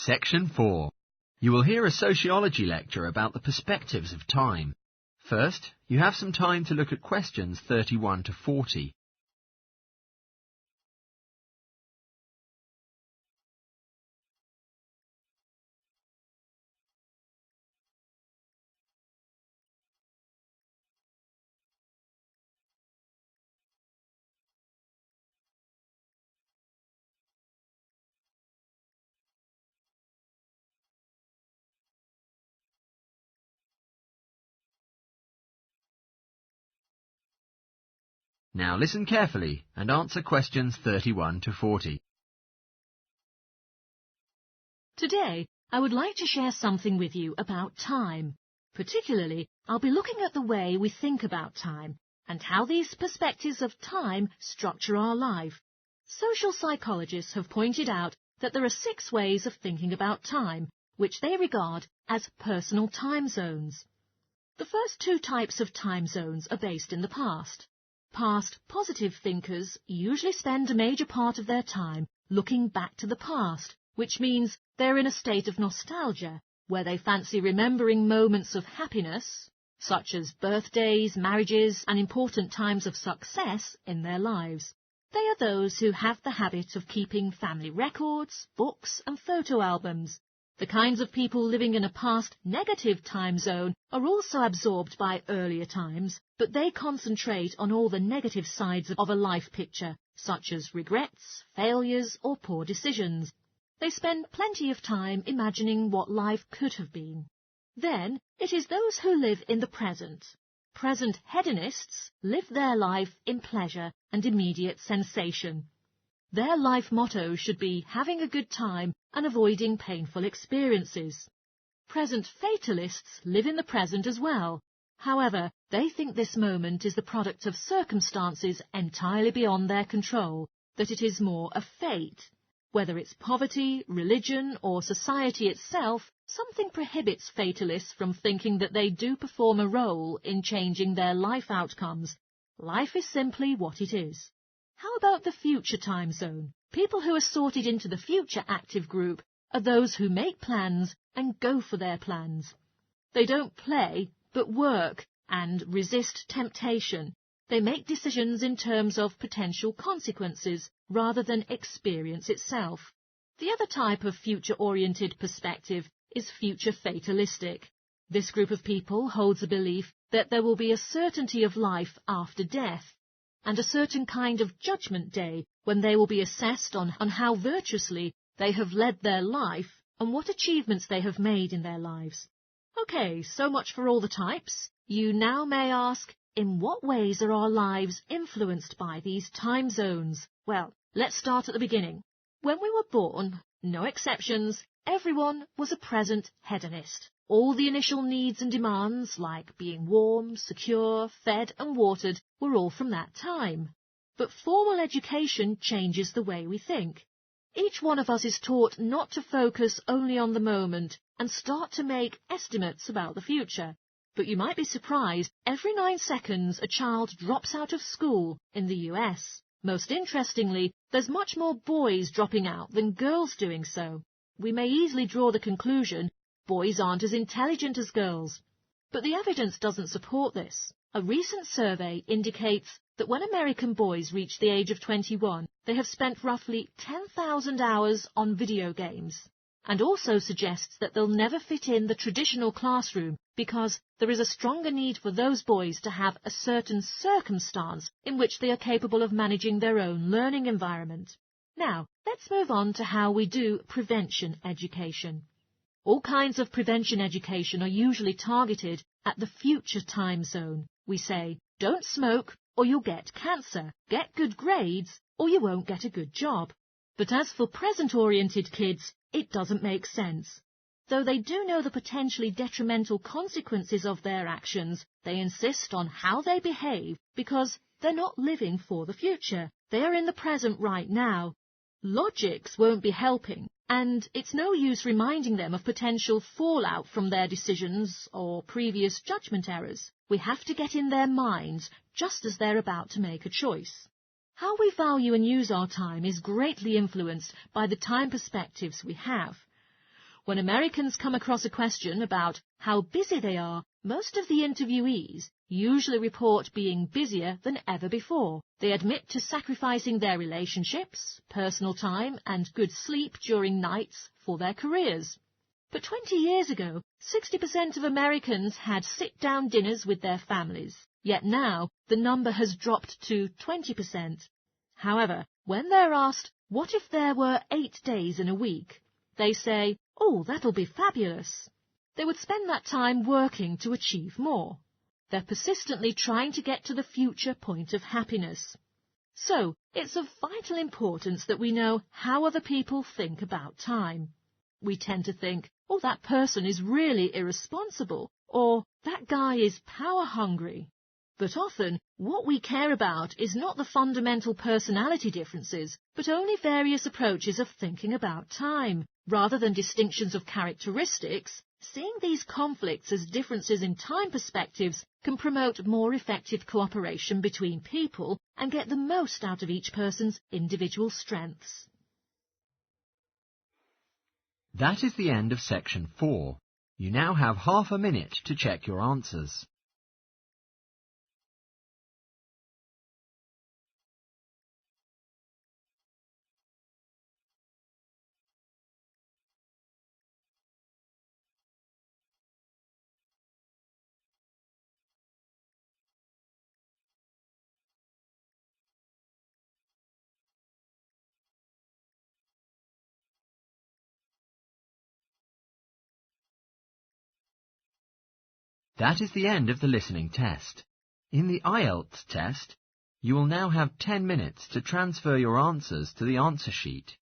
Section 4. You will hear a sociology lecture about the perspectives of time. First, you have some time to look at questions 31 to 40. Now listen carefully and answer questions 31 to 40. Today, I would like to share something with you about time. Particularly, I'll be looking at the way we think about time and how these perspectives of time structure our life. Social psychologists have pointed out that there are 6 ways of thinking about time, which they regard as personal time zones. The first 2 types of time zones are based in the past. Past positive thinkers usually spend a major part of their time looking back to the past, which means they're in a state of nostalgia, where they fancy remembering moments of happiness, such as birthdays, marriages, and important times of success in their lives. They are those who have the habit of keeping family records, books, and photo albums. The kinds of people living in a past negative time zone are also absorbed by earlier times, but they concentrate on all the negative sides of a life picture, such as regrets, failures, or poor decisions. They spend plenty of time imagining what life could have been. Then it is those who live in the present. Present hedonists live their life in pleasure and immediate sensation. Their life motto should be having a good time and avoiding painful experiences. Present fatalists live in the present as well. However, they think this moment is the product of circumstances entirely beyond their control, that it is more a fate. Whether it's poverty, religion, or society itself, something prohibits fatalists from thinking that they do perform a role in changing their life outcomes. Life is simply what it is. How about the future time zone? People who are sorted into the future active group are those who make plans and go for their plans. They don't play, but work and resist temptation. They make decisions in terms of potential consequences rather than experience itself. The other type of future-oriented perspective is future fatalistic. This group of people holds a belief that there will be a certainty of life after death, and a certain kind of judgment day when they will be assessed on how virtuously they have led their life and what achievements they have made in their lives. Okay, so much for all the types. You now may ask, in what ways are our lives influenced by these time zones? Well, let's start at the beginning. When we were born, no exceptions, everyone was a present hedonist. All the initial needs and demands, like being warm, secure, fed and watered, were all from that time. But formal education changes the way we think. Each one of us is taught not to focus only on the moment and start to make estimates about the future. But you might be surprised, every 9 seconds a child drops out of school in the US. Most interestingly, there's much more boys dropping out than girls doing so. We may easily draw the conclusion boys aren't as intelligent as girls. But the evidence doesn't support this. A recent survey indicates that when American boys reach the age of 21, they have spent roughly 10,000 hours on video games, and also suggests that they'll never fit in the traditional classroom because there is a stronger need for those boys to have a certain circumstance in which they are capable of managing their own learning environment. Now, let's move on to how we do prevention education. All kinds of prevention education are usually targeted at the future time zone. We say, don't smoke or you'll get cancer, get good grades or you won't get a good job. But as for present-oriented kids, it doesn't make sense. Though they do know the potentially detrimental consequences of their actions, they insist on how they behave because they're not living for the future. They are in the present right now. Logics won't be helping, and it's no use reminding them of potential fallout from their decisions or previous judgment errors. We have to get in their minds just as they're about to make a choice. How we value and use our time is greatly influenced by the time perspectives we have. When Americans come across a question about how busy they are, most of the interviewees usually report being busier than ever before. They admit to sacrificing their relationships, personal time, and good sleep during nights for their careers. But 20 years ago, 60% of Americans had sit-down dinners with their families. Yet now, the number has dropped to 20%. However, when they're asked, what if there were 8 days in a week? They say, oh, that'll be fabulous. They would spend that time working to achieve more. They're persistently trying to get to the future point of happiness. So, it's of vital importance that we know how other people think about time. We tend to think, oh, that person is really irresponsible, or that guy is power-hungry. But often, what we care about is not the fundamental personality differences, but only various approaches of thinking about time. Rather than distinctions of characteristics, seeing these conflicts as differences in time perspectives can promote more effective cooperation between people and get the most out of each person's individual strengths. That is the end of section 4. You now have half a minute to check your answers. That is the end of the listening test. In the IELTS test, you will now have 10 minutes to transfer your answers to the answer sheet.